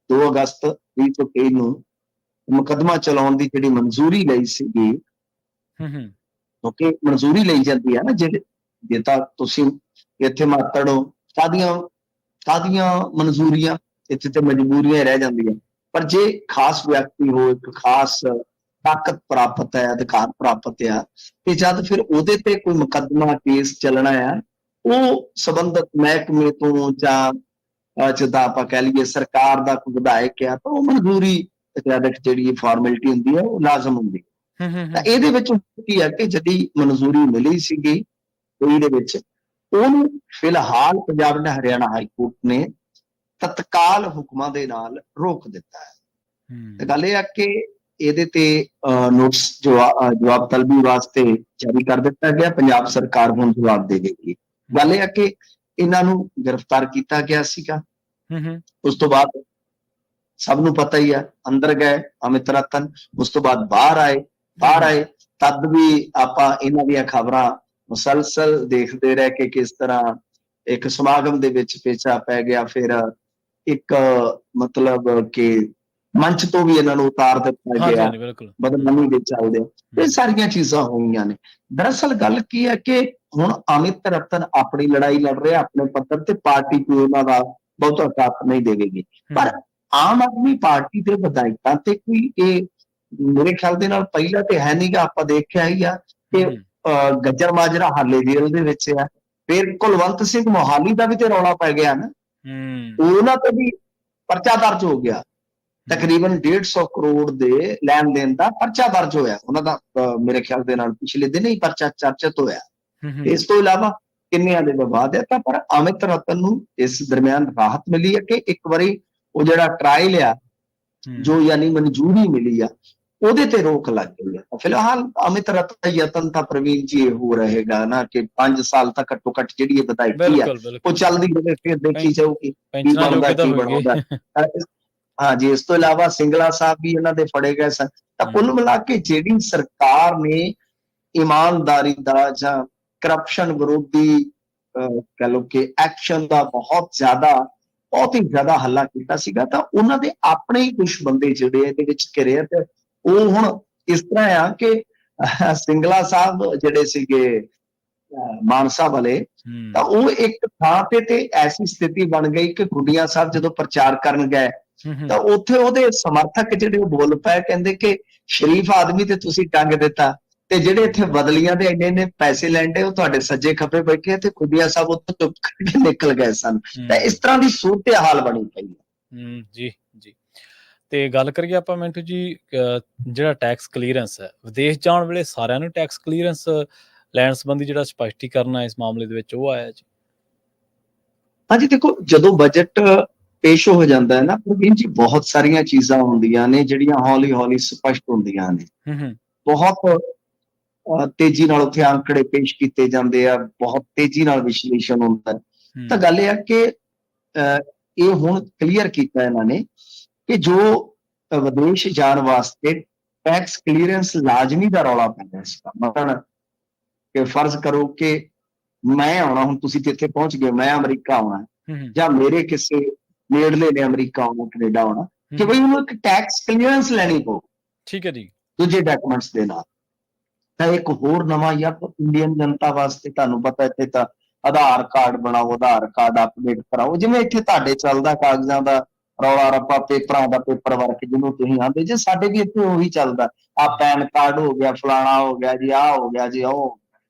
2 ਅਗਸਤ 2023 ਨੂੰ ਮੁਕੱਦਮਾ ਚਲਾਉਣ ਦੀ ਜਿਹੜੀ ਮਨਜ਼ੂਰੀ ਲਈ ਸੀਗੀ, ਕਿਉਂਕਿ ਮਨਜ਼ੂਰੀ ਲਈ ਜਾਂਦੀ ਹੈ ਨਾ, ਜੇ ਤਾਂ ਤੁਸੀਂ ਇੱਥੇ ਮਾਤੜ ਹੋ, ਕਾਹਦੀਆਂ ਮਨਜ਼ੂਰੀਆਂ, ਇੱਥੇ ਤੇ ਮਜਬੂਰੀਆਂ ਰਹਿ ਜਾਂਦੀਆਂ। ਪਰ ਜੇ ਖਾਸ ਵਿਅਕਤੀ ਹੋ, ਇੱਕ ਖਾਸ ਤਾਕਤ ਪ੍ਰਾਪਤ ਹੈ, ਅਧਿਕਾਰ ਪ੍ਰਾਪਤ ਆ, ਤੇ ਜਦ ਫਿਰ ਉਹਦੇ ਤੇ ਕੋਈ ਮੁਕੱਦਮਾ ਕੇਸ ਚੱਲਣਾ ਆ, ਉਹ ਸੰਬੰਧਿਤ ਮਹਿਕਮੇ ਤੋਂ ਜਾਂ ਜਿੱਦਾਂ ਆਪਾਂ ਕਹਿ ਲਈਏ ਸਰਕਾਰ ਦਾ ਕੋਈ ਵਿਧਾਇਕ ਆ, ਤਾਂ ਉਹ ਮਨਜ਼ੂਰੀ ਜਿਹੜੀ ਫਾਰਮੈਲਿਟੀ ਹੁੰਦੀ ਹੈ, ਉਹ ਲਾਜ਼ਮ ਹੁੰਦੀ ਹੈ। ਤਾਂ ਇਹਦੇ ਵਿੱਚ ਕੀ ਹੈ ਕਿ ਜਿਹੜੀ ਮਨਜ਼ੂਰੀ ਮਿਲੀ ਸੀਗੀ ਇਹਦੇ ਵਿੱਚ, ਉਹਨੂੰ ਫਿਲਹਾਲ ਪੰਜਾਬ ਤੇ ਹਰਿਆਣਾ ਹਾਈ ਕੋਰਟ ਨੇ ਤਤਕਾਲ ਹੁਕਮਾਂ ਦੇ ਨਾਲ ਰੋਕ ਦਿੱਤਾ ਹੈ। ਤੇ ਗੱਲ ਇਹ ਆ ਕਿ ਇਹਦੇ ਤੇ ਨੋਟਿਸ ਜਵਾਬ ਤਲਬੀ ਵਾਸਤੇ ਜਾਰੀ ਕਰ ਦਿੱਤਾ ਗਿਆ। ਪੰਜਾਬ ਸਰਕਾਰ ਹੁਣ ਜਵਾਬ ਦੇਵੇਗੀ। ਗੱਲ ਇਹ ਆ ਕਿ ਇਹਨਾਂ ਨੂੰ ਗ੍ਰਿਫਤਾਰ ਕੀਤਾ ਗਿਆ ਸੀਗਾ। ਉਸ ਤੋਂ ਬਾਅਦ ਸਭ ਨੂੰ ਪਤਾ ਹੀ ਆ, ਅੰਦਰ ਗਏ ਅਮਿਤ ਰਤਨ, ਉਸ ਤੋਂ ਬਾਅਦ ਬਾਹਰ ਆਏ। ਤਦ ਵੀ ਆਪਾਂ ਇਹਨਾਂ ਦੀਆਂ ਖਬਰਾਂ ਮੁਸਲਸਲ ਦੇਖਦੇ ਰਹੇ ਕਿ ਕਿਸ ਤਰ੍ਹਾਂ ਇੱਕ ਸਮਾਗਮ ਦੇ ਵਿੱਚ ਪੇਚਾ ਪੈ ਗਿਆ। ਫਿਰ ਇੱਕ ਮਤਲਬ ਕਿ ਮੰਚ ਤੋਂ ਵੀ ਇਹਨਾਂ ਨੂੰ ਉਤਾਰ ਦਿੱਤਾ ਹਾਂਜੀ ਗਿਆ, ਹਾਂਜੀ ਬਿਲਕੁਲ। ਬਦਨਾਮੀ ਦੇ ਚੱਲਦੇ ਇਹ ਸਾਰੀਆਂ ਚੀਜ਼ਾਂ ਹੋਈਆਂ ਨੇ। ਦਰਅਸਲ ਗੱਲ ਕੀ ਹੈ ਕਿ ਹੁਣ ਅਮਿਤ ਰਤਨ ਆਪਣੀ ਲੜਾਈ ਲੜ ਰਿਹਾ ਆਪਣੇ ਪੱਧਰ ਤੇ, ਪਾਰਟੀ ਕੋਈ ਉਹਨਾਂ ਦਾ ਬਹੁਤਾ ਸਾਥ ਨਹੀਂ ਦੇਵੇਗੀ। ਪਰ ਆਮ ਆਦਮੀ ਪਾਰਟੀ ਦੇ ਵਿਧਾਇਕਾਂ ਤੇ ਕੋਈ ਇਹ ਮੇਰੇ ਖਿਆਲ ਦੇ ਨਾਲ ਪਹਿਲਾਂ ਤੇ ਹੈ ਨਹੀਂਗਾ, ਆਪਾਂ ਦੇਖਿਆ ਹੀ ਆ ਕਿ ਗੱਜਰ ਮਾਜਰਾ ਹਾਲੇ ਜੇਲ੍ਹ ਦੇ ਵਿੱਚ ਆ। ਫਿਰ ਕੁਲਵੰਤ ਸਿੰਘ ਮੋਹਾਲੀ ਦਾ ਵੀ ਤੇ ਰੌਲਾ ਪੈ ਗਿਆ ਨਾ, ਉਹਨਾਂ ਤੇ ਵੀ ਪਰਚਾ ਦਰਜ ਹੋ ਗਿਆ, ਤਕਰੀਬਨ 150 ਕਰੋੜ ਦੇ ਲੈਣ ਦੇਣ ਦਾ ਪਰਚਾ ਦਰਜ ਹੋਇਆ ਉਹਨਾਂ ਦਾ, ਮੇਰੇ ਖਿਆਲ ਦੇ ਨਾਲ ਪਿਛਲੇ ਦਿਨ ਹੀ ਪਰਚਾ ਚਰਚਿਤ ਹੋਇਆ। ਇਸ ਤੋਂ ਇਲਾਵਾ ਕਿੰਨਿਆਂ ਦੇ ਵਿਵਾਦ ਹੈ, ਤਾਂ ਪਰ ਅਮਿਤ ਰਤਨ ਨੂੰ ਇਸ ਦਰਮਿਆਨ ਰਾਹਤ ਮਿਲੀ ਹੈ ਕਿ ਇੱਕ ਵਾਰੀ ਉਹ ਜਿਹੜਾ ਟਰਾਇਲ ਆ, ਜੋ ਯਾਨੀ ਮਨਜ਼ੂਰੀ ਮਿਲੀ ਆ, ਉਹਦੇ ਤੇ ਰੋਕ ਲੱਗ ਗਈ ਹੈ। ਫਿਲਹਾਲ ਅਮਿਤ ਰਤਨ ਦਾ ਯਤਨ ਤਾਂ ਪ੍ਰਵੀਨ ਜੀ ਇਹ ਹੋ ਰਹੇਗਾ ਨਾ ਕਿ 5 ਸਾਲ ਤੱਕ ਘੱਟੋ ਘੱਟ ਜਿਹੜੀ ਇਹ ਵਿਧਾਇਕੀ ਆ ਉਹ ਚੱਲਦੀ ਰਹੇ, ਫਿਰ ਦੇਖੀ ਜਾਊਗੀ ਕੀ ਬਣਦਾ ਕੀ ਬਣਾਉਂਦਾ। ਹਾਂ ਜੀ, ਇਸ ਤੋਂ ਇਲਾਵਾ ਸਿੰਗਲਾ ਸਾਹਿਬ ਵੀ ਇਹਨਾਂ ਦੇ ਫੜੇ ਗਏ ਸਨ। ਤਾਂ ਕੁੱਲ ਮਿਲਾ ਕੇ ਜਿਹੜੀ ਸਰਕਾਰ ਨੇ ਇਮਾਨਦਾਰੀ ਦਾ ਜਾਂ ਕਰਪਸ਼ਨ ਵਿਰੋਧੀ ਕਹਿ ਲਓ ਕਿ ਐਕਸ਼ਨ ਦਾ ਬਹੁਤ ਹੀ ਜ਼ਿਆਦਾ ਹੱਲਾ ਕੀਤਾ ਸੀਗਾ, ਤਾਂ ਉਹਨਾਂ ਦੇ ਆਪਣੇ ਹੀ ਕੁਝ ਬੰਦੇ ਜਿਹੜੇ ਇਹਦੇ ਵਿੱਚ ਘਿਰੇ, ਤੇ ਉਹ ਹੁਣ ਇਸ ਤਰ੍ਹਾਂ ਆ ਕਿ ਸਿੰਗਲਾ ਸਾਹਿਬ ਜਿਹੜੇ ਸੀਗੇ ਮਾਨਸਾ ਵਾਲੇ, ਤਾਂ ਉਹ ਇੱਕ ਥਾਂ ਤੇ ਐਸੀ ਸਥਿਤੀ ਬਣ ਗਈ ਕਿ ਗੁੱਡੀਆਂ ਸਾਹਿਬ ਜਦੋਂ ਪ੍ਰਚਾਰ ਕਰਨ ਗਏ ਤਾਂ ਉੱਥੇ ਉਹਦੇ ਸਮਰਥਕ ਜਿਹੜੇ ਉਹ ਬੋਲ ਪਏ, ਕਹਿੰਦੇ ਕਿ ਸ਼ਰੀਫ ਆਦਮੀ ਤੇ ਤੁਸੀਂ ਟੰਗ ਦਿੱਤਾ, ਤੇ ਜਿਹੜੇ ਇੱਥੇ ਬਦਲੀਆਂ ਦੇ ਇੰਨੇ ਪੈਸੇ ਲੈਂਦੇ ਉਹ ਤੁਹਾਡੇ ਸੱਜੇ ਖੱਬੇ ਬੈਠੇ, ਤੇ ਗੁੱਡੀਆਂ ਸਾਹਿਬ ਉੱਥੋਂ ਚੁੱਪ ਕਰਕੇ ਨਿਕਲ ਗਏ ਸਨ। ਤਾਂ ਇਸ ਤਰ੍ਹਾਂ ਦੀ ਸੂਰਤ ਹਾਲ ਬਣੀ ਪਈ ਹੈ। ਜੀ ਜੀ। ਤੇ ਗੱਲ ਕਰੀਏ ਆਪਾਂ ਮਿੰਟੂ ਜੀ, ਜਿਹੜਾ ਟੈਕਸ ਕਲੀਅਰੈਂਸ ਹੈ, ਵਿਦੇਸ਼ ਜਾਣ ਵੇਲੇ ਸਾਰਿਆਂ ਨੂੰ ਟੈਕਸ ਕਲੀਅਰੈਂਸ ਲੈਣ ਸੰਬੰਧੀ ਜਿਹੜਾ ਸਪਸ਼ਟੀਕਰਨ ਹੈ ਇਸ ਮਾਮਲੇ ਦੇ ਵਿੱਚ ਉਹ ਆਇਆ ਜੀ? ਹਾਂਜੀ, ਦੇਖੋ ਜਦੋਂ ਬਜਟ ਪੇਸ਼ ਹੋ ਜਾਂਦਾ ਹੈ ਨਾ ਪ੍ਰਵੀਨ ਜੀ, ਬਹੁਤ ਸਾਰੀਆਂ ਚੀਜ਼ਾਂ ਹੁੰਦੀਆਂ ਨੇ ਜਿਹੜੀਆਂ ਹੌਲੀ ਹੌਲੀ ਸਪਸ਼ਟ ਹੁੰਦੀਆਂ ਨੇ। ਬਹੁਤ ਤੇਜ਼ੀ ਨਾਲ ਉੱਥੇ ਅੰਕੜੇ ਪੇਸ਼ ਕੀਤੇ ਜਾਂਦੇ ਆ, ਬਹੁਤ ਤੇਜ਼ੀ ਨਾਲ ਵਿਸ਼ਲੇਸ਼ਣ ਹੁੰਦਾ। ਤਾਂ ਗੱਲ ਇਹ ਆ ਕਿ ਇਹ ਹੁਣ ਕਲੀਅਰ ਕੀਤਾ ਇਹਨਾਂ ਨੇ ਕਿ ਜੋ ਵਿਦੇਸ਼ ਜਾਣ ਵਾਸਤੇ ਟੈਕਸ ਕਲੀਅਰੈਂਸ ਲਾਜ਼ਮੀ ਦਾ ਰੌਲਾ ਪੈਂਦਾ ਸੀਗਾ। ਮਤਲਬ ਕਿ ਫਰਜ਼ ਕਰੋ ਕਿ ਮੈਂ ਆਉਣਾ, ਹੁਣ ਤੁਸੀਂ ਤੇ ਇੱਥੇ ਪਹੁੰਚ ਗਏ, ਮੈਂ ਅਮਰੀਕਾ ਆਉਣਾ, ਜਾਂ ਮੇਰੇ ਕਿਸੇ ਨੇੜਲੇ ਨੇ ਅਮਰੀਕਾ ਆਉਣਾ, ਕੈਨੇਡਾ ਆਉਣਾ, ਕਿ ਬਈ ਉਹਨੂੰ ਇੱਕ ਟੈਕਸ ਕਲੀਅਰੈਂਸ ਲੈਣੀ ਪਊ। ਠੀਕ ਹੈ ਜੀ। ਦੂਜੇ ਡਾਕੂਮੈਂਟਸ ਦੇ ਨਾਲ। ਤਾਂ ਇੱਕ ਹੋਰ ਨਵਾਂ ਇੰਡੀਅਨ ਜਨਤਾ ਵਾਸਤੇ ਤੁਹਾਨੂੰ ਪਤਾ ਇੱਥੇ ਤਾਂ ਆਧਾਰ ਕਾਰਡ ਬਣਾਓ, ਆਧਾਰ ਕਾਰਡ ਅਪਡੇਟ ਕਰਾਓ, ਜਿਵੇਂ ਇੱਥੇ ਤੁਹਾਡੇ ਚੱਲਦਾ ਕਾਗਜ਼ਾਂ ਦਾ ਰੌਲਾ ਰੱਪਾ, ਪੇਪਰਾਂ ਦਾ ਪੇਪਰ ਵਰਕ ਜਿਹਨੂੰ ਤੁਸੀਂ ਆਂਦੇ ਜੇ, ਸਾਡੇ ਵੀ ਇੱਥੇ ਉਹੀ ਚੱਲਦਾ। ਆ ਪੈਨ ਕਾਰਡ ਹੋ ਗਿਆ, ਫਲਾਣਾ ਹੋ ਗਿਆ ਜੀ, ਆਹ ਹੋ ਗਿਆ ਜੀ, ਉਹ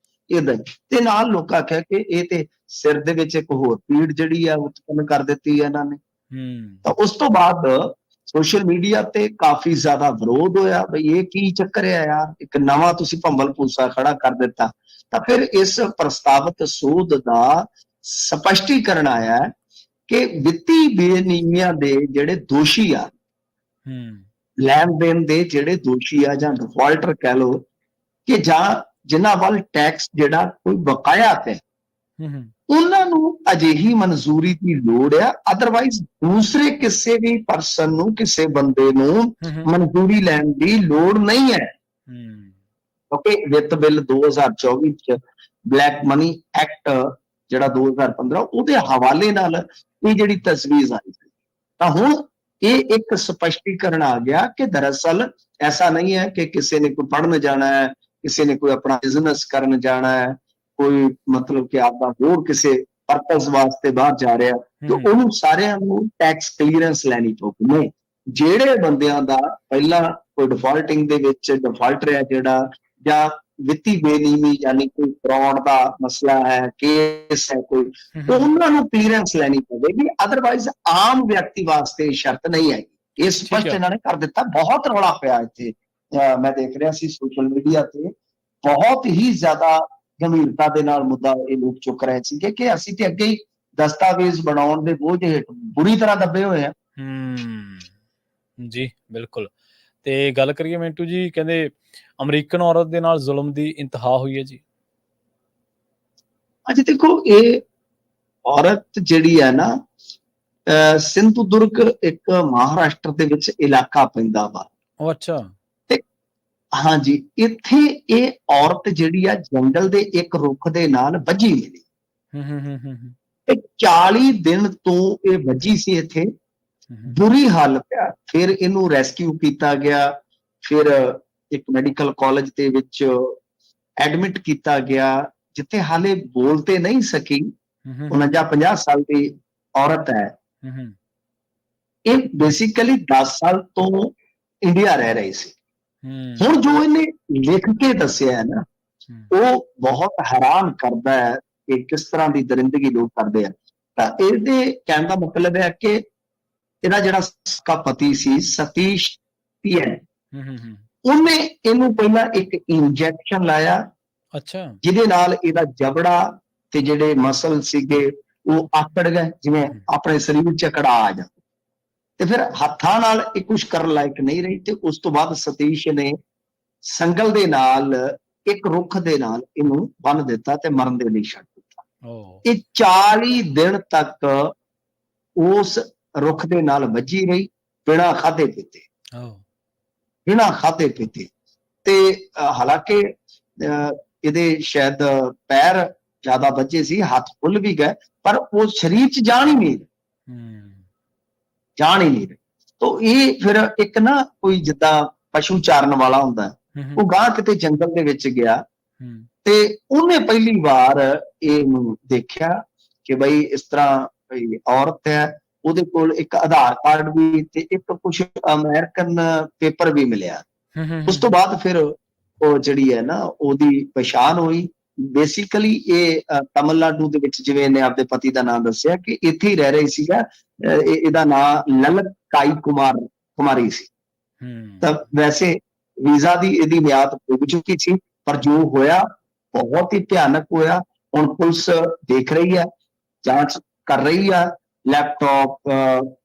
ਏਦਾਂ। ਤੇ ਨਾਲ ਲੋਕਾਂ ਆਖਿਆ ਕਿ ਇਹ ਤੇ ਸਿਰ ਦੇ ਵਿੱਚ ਇੱਕ ਹੋਰ ਪੀੜ ਜਿਹੜੀ ਆ ਉਤਪੰਨ ਕਰ ਦਿੱਤੀ ਹੈ ਇਹਨਾਂ ਨੇ। ਤਾਂ ਉਸ ਤੋਂ ਬਾਅਦ ਸੋਸ਼ਲ ਮੀਡੀਆ ਤੇ ਕਾਫੀ ਜ਼ਿਆਦਾ ਵਿਰੋਧ ਹੋਇਆ, ਬਈ ਇਹ ਕੀ ਚੱਕਰ ਹੈ ਯਾਰ, ਇੱਕ ਨਵਾਂ ਤੁਸੀਂ ਭੰਬਲ ਭੂਸਾ ਖੜਾ ਕਰ ਦਿੱਤਾ। ਤਾਂ ਫਿਰ ਇਸ ਪ੍ਰਸਤਾਵਿਤ ਸੋਧ ਦਾ ਸਪਸ਼ਟੀਕਰਨ ਆਇਆ ਕਿ ਵਿੱਤੀ ਬੇਨਿਯਮੀਆਂ ਦੇ ਜਿਹੜੇ ਦੋਸ਼ੀ ਆ, ਲੈਣ ਦੇਣ ਦੇ ਜਿਹੜੇ ਦੋਸ਼ੀ ਆ ਜਾਂ ਡਿਫਾਲਟਰ ਕਹਿ ਲਓ, ਕਿ ਜਾਂ ਜਿਨ੍ਹਾਂ ਵੱਲ ਟੈਕਸ ਜਿਹੜਾ ਕੋਈ ਬਕਾਇਆ ਤੇ ਉਹਨਾਂ ਨੂੰ ਅਜਿਹੀ ਮਨਜ਼ੂਰੀ ਦੀ ਲੋੜ ਆ, ਅਦਰਵਾਈਜ਼ ਦੂਸਰੇ ਕਿਸੇ ਵੀ ਪਰਸਨ ਨੂੰ, ਕਿਸੇ ਬੰਦੇ ਨੂੰ ਮਨਜ਼ੂਰੀ ਲੈਣ ਦੀ ਲੋੜ ਨਹੀਂ ਹੈ। ਕਿਉਂਕਿ ਵਿੱਤ ਬਿੱਲ 2024 ਚ ਬਲੈਕ ਮਨੀ ਐਕਟ ਜਿਹੜਾ 2015 ਉਹਦੇ ਹਵਾਲੇ ਨਾਲ ਇਹ ਜਿਹੜੀ ਤਜਵੀਜ਼ ਆਈ ਸੀ। ਤਾਂ ਹੁਣ ਇਹ ਇੱਕ ਸਪਸ਼ਟੀਕਰਨ ਆ ਗਿਆ ਕਿ ਦਰਅਸਲ ਐਸਾ ਨਹੀਂ ਹੈ ਕਿ ਕਿਸੇ ਨੇ ਕੋਈ ਪੜ੍ਹਨ ਜਾਣਾ ਹੈ, ਕਿਸੇ ਨੇ ਕੋਈ ਆਪਣਾ ਬਿਜ਼ਨਸ ਕਰਨ ਜਾਣਾ ਹੈ, ਕੋਈ ਮਤਲਬ ਕਿ ਆਪਦਾ ਹੋਰ ਕਿਸੇ ਪਰਪਸ ਵਾਸਤੇ ਬਾਹਰ ਜਾ ਰਿਹਾ, ਤੇ ਉਹਨੂੰ ਸਾਰਿਆਂ ਨੂੰ ਟੈਕਸ ਕਲੀਅਰੈਂਸ ਲੈਣੀ ਪਊਗੀ। ਨਹੀਂ, ਜਿਹੜੇ ਬੰਦਿਆਂ ਦਾ ਪਹਿਲਾਂ ਕੋਈ ਡਿਫਾਲਟਿੰਗ ਦੇ ਵਿੱਚ ਡਿਫਾਲਟਰ ਹੈ ਜਿਹੜਾ, ਜਾਂ ਵਿੱਤੀ ਬੇਨੀਮੀ ਯਾਨੀ ਕੋਈ ਫਰਾਡ ਦਾ ਮਸਲਾ ਹੈ, ਕੇਸ ਹੈ ਕੋਈ, ਉਹਨਾਂ ਨੂੰ ਕਲੀਅਰੈਂਸ ਲੈਣੀ ਪਵੇਗੀ, ਅਦਰਵਾਈਜ਼ ਆਮ ਵਿਅਕਤੀ ਵਾਸਤੇ ਸ਼ਰਤ ਨਹੀਂ ਹੈ। ਇਹ ਸਪਸ਼ਟ ਇਹਨਾਂ ਨੇ ਕਰ ਦਿੱਤਾ। ਬਹੁਤ ਰੌਲਾ ਪਿਆ ਇੱਥੇ, ਮੈਂ ਦੇਖ ਰਿਹਾ ਸੀ ਸੋਸ਼ਲ ਮੀਡੀਆ ਤੇ, ਬਹੁਤ ਹੀ ਜ਼ਿਆਦਾ ਗੰਭੀਰਤਾ ਦੇ ਨਾਲ ਮੁੱਦਾ ਇਹ ਲੋਕ ਚੁੱਕ ਰਹੇ ਸੀਗੇ ਕਿ ਅਸੀਂ ਤੇ ਅੱਗੇ ਹੀ ਦਸਤਾਵੇਜ਼ ਬਣਾਉਣ ਦੇ ਬੋਝ ਹੇਠ ਬੁਰੀ ਤਰ੍ਹਾਂ ਦੱਬੇ ਹੋਏ ਆ। ਜੀ ਬਿਲਕੁਲ। ਤੇ ਗੱਲ ਕਰੀਏ ਮਿੰਟੂ ਜੀ, ਕਹਿੰਦੇ ਅਮਰੀਕਨ ਔਰਤ ਦੇ ਨਾਲ ਜ਼ੁਲਮ ਦੀ ਇੰਤਹਾ ਹੋਈ ਹੈ ਜੀ। ਹਾਂਜੀ, ਦੇਖੋ ਇਹ ਔਰਤ ਜਿਹੜੀ ਹੈ ਨਾ, ਸਿੰਧੂਦੁਰਗ ਇੱਕ ਮਹਾਰਾਸ਼ਟਰ ਦੇ ਵਿੱਚ ਇਲਾਕਾ ਪੈਂਦਾ ਵਾ। ਉਹ ਅੱਛਾ। ਤੇ ਹਾਂਜੀ, ਇੱਥੇ ਇਹ ਔਰਤ ਜਿਹੜੀ ਆ ਜੰਗਲ ਦੇ ਇੱਕ ਰੁੱਖ ਦੇ ਨਾਲ ਵੱਜੀ ਮਿਲੀ। ਤੇ 40 ਦਿਨ ਤੋਂ ਇਹ ਵੱਜੀ ਸੀ ਇੱਥੇ, ਬੁਰੀ ਹਾਲਤ ਆ। ਫਿਰ ਇਹਨੂੰ ਰੈਸਕਿਊ ਕੀਤਾ ਗਿਆ, ਫਿਰ ਇੱਕ ਮੈਡੀਕਲ ਕਾਲਜ ਦੇ ਵਿੱਚ ਐਡਮਿਟ ਕੀਤਾ ਗਿਆ, ਜਿੱਥੇ ਹਾਲੇ ਬੋਲ ਤੇ ਨਹੀਂ ਸਕੀ। 49-50 ਸਾਲ ਦੀ ਔਰਤ ਹੈ। ਇਹ ਬੇਸਿਕਲੀ 10 ਸਾਲ ਤੋਂ ਇੰਡੀਆ ਰਹਿ ਰਹੀ ਸੀ। ਹੁਣ ਜੋ ਇਹਨੇ ਲਿਖ ਕੇ ਦੱਸਿਆ ਹੈ ਨਾ, ਉਹ ਬਹੁਤ ਹੈਰਾਨ ਕਰਦਾ ਹੈ ਕਿ ਕਿਸ ਤਰ੍ਹਾਂ ਦੀ ਦਰਿੰਦਗੀ ਲੋਕ ਕਰਦੇ ਆ। ਤਾਂ ਇਹਦੇ ਕਹਿਣ ਦਾ ਮਤਲਬ ਹੈ ਕਿ ਇਹਦਾ ਜਿਹੜਾ ਸਾਬਕਾ ਪਤੀ ਸੀ ਸਤੀਸ਼ ਪੀਐਨ, ਉਹਨੇ ਇਹਨੂੰ ਪਹਿਲਾਂ ਇੱਕ ਇੰਜੈਕਸ਼ਨ ਲਾਇਆ, ਅੱਛਾ, ਜਿਹਦੇ ਨਾਲ ਇਹਦਾ ਜਬੜਾ ਤੇ ਜਿਹੜੇ ਮਸਲ ਸੀਗੇ ਉਹ ਆਕੜ ਗਏ, ਜਿਵੇਂ ਆਪਣੇ ਸਰੀਰ 'ਚ ਅਕੜਾ ਆ ਜਾਂਦਾ। ਤੇ ਫਿਰ ਹੱਥਾਂ ਨਾਲ ਇਹ ਕੁਛ ਕਰਨ ਲਾਇਕ ਨਹੀਂ ਰਹੀ। ਤੇ ਉਸ ਤੋਂ ਬਾਅਦ ਸਤੀਸ਼ ਨੇ ਸੰਗਲ ਦੇ ਨਾਲ ਇੱਕ ਰੁੱਖ ਦੇ ਨਾਲ ਇਹਨੂੰ ਬੰਨ੍ਹ ਦਿੱਤਾ ਤੇ ਮਰਨ ਦੇ ਲਈ ਛੱਡ ਦਿੱਤਾ। ਇਹ 40 ਦਿਨ ਤੱਕ ਉਸ ਰੁੱਖ ਦੇ ਨਾਲ ਵੱਜੀ ਰਹੀ, ਬਿਨਾਂ ਖਾਧੇ ਪੀਤੇ, ਬਿਨਾਂ ਖਾਧੇ ਪੀਤੇ। ਤੇ ਹਾਲਾਂਕਿ ਇਹਦੇ ਸ਼ਾਇਦ ਪੈਰ ਜ਼ਿਆਦਾ ਵੱਜੇ ਸੀ, ਹੱਥ ਫੁੱਲ ਵੀ ਗਏ, ਪਰ ਉਹ ਸਰੀਰ 'ਚ ਜਾਨ ਹੀ ਨਹੀਂ ਰਹੀ। ਤਾਂ ਇਹ ਫਿਰ ਇੱਕ ਨਾ ਕੋਈ ਜਿੱਦਾਂ ਪਸ਼ੂ ਚਾਰਨ ਵਾਲਾ ਹੁੰਦਾ, ਉਹ ਗਾਂ ਕਿਤੇ ਜੰਗਲ ਦੇ ਵਿੱਚ ਗਿਆ ਤੇ ਉਹਨੇ ਪਹਿਲੀ ਵਾਰ ਇਹਨੂੰ ਦੇਖਿਆ ਕਿ ਬਈ ਇਸ ਤਰ੍ਹਾਂ ਔਰਤ ਹੈ, ਉਹਦੇ ਕੋਲ ਇੱਕ ਆਧਾਰ ਕਾਰਡ ਵੀ ਤੇ ਇੱਕ ਕੁਛ ਅਮਰੀਕਨ ਪੇਪਰ ਵੀ ਮਿਲਿਆ। ਉਸ ਤੋਂ ਬਾਅਦ ਫਿਰ ਉਹ ਜਿਹੜੀ ਹੈ ਨਾ ਉਹਦੀ ਪਛਾਣ ਹੋਈ। ਬੇਸਿਕਲੀ ਇਹ ਤਮਿਲਨਾਡੂ ਦੇ ਵਿੱਚ, ਜਿਵੇਂ ਇਹਨੇ ਆਪਦੇ ਪਤੀ ਦਾ ਨਾਮ ਦੱਸਿਆ, ਕਿ ਇੱਥੇ ਹੀ ਰਹਿ ਰਹੀ ਸੀਗਾ। ਇਹਦਾ ਨਾਮ ਲਲਕਾਈ ਕੁਮਾਰੀ ਸੀ। ਤਾਂ ਵੈਸੇ ਵੀਜ਼ਾ ਦੀ ਇਹਦੀ ਮਿਆਦ ਪੁੱਗ ਚੁੱਕੀ ਸੀ, ਪਰ ਜੋ ਹੋਇਆ ਬਹੁਤ ਹੀ ਭਿਆਨਕ ਹੋਇਆ। ਹੁਣ ਪੁਲਿਸ ਦੇਖ ਰਹੀ ਹੈ, ਜਾਂਚ ਕਰ ਰਹੀ ਆ। ਲੈਪਟਾਪ,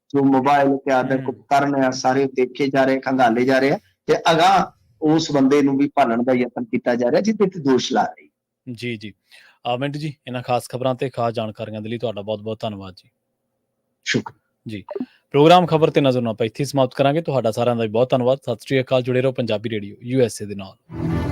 ਜੋ ਮੋਬਾਈਲ ਤੇ ਆਦਿਕ ਉਪਕਰਨ ਆ, ਸਾਰੇ ਦੇਖੇ ਜਾ ਰਹੇ, ਖੰਗਾਲੇ ਜਾ ਰਹੇ ਆ ਤੇ ਅਗਾਂਹ ਉਸ ਬੰਦੇ ਨੂੰ ਵੀ ਭਾਲਣ ਦਾ ਯਤਨ ਕੀਤਾ ਜਾ ਰਿਹਾ ਜਿਹਦੇ ਤੇ ਦੋਸ਼ ਲਾ ਰਹੀ। ਜੀ ਮਿੰਟੂ ਜੀ, ਇਹਨਾਂ ਖਾਸ ਖਬਰਾਂ ਤੇ ਖਾਸ ਜਾਣਕਾਰੀਆਂ ਦੇ ਲਈ ਤੁਹਾਡਾ ਬਹੁਤ-ਬਹੁਤ ਧੰਨਵਾਦ ਜੀ। ਸ਼ੁਕਰ ਜੀ। ਪ੍ਰੋਗਰਾਮ ਖਬਰ ਤੇ ਨਜ਼ਰ ਨੂੰ ਆਪਾਂ ਇੱਥੇ ਸਮਾਪਤ ਕਰਾਂਗੇ। ਤੁਹਾਡਾ ਸਾਰਿਆਂ ਦਾ ਵੀ ਬਹੁਤ ਧੰਨਵਾਦ। ਸਤਿ ਸ਼੍ਰੀ ਅਕਾਲ। ਜੁੜੇ ਰਹੋ ਪੰਜਾਬੀ ਰੇਡੀਓ USA ਦੇ ਨਾਲ।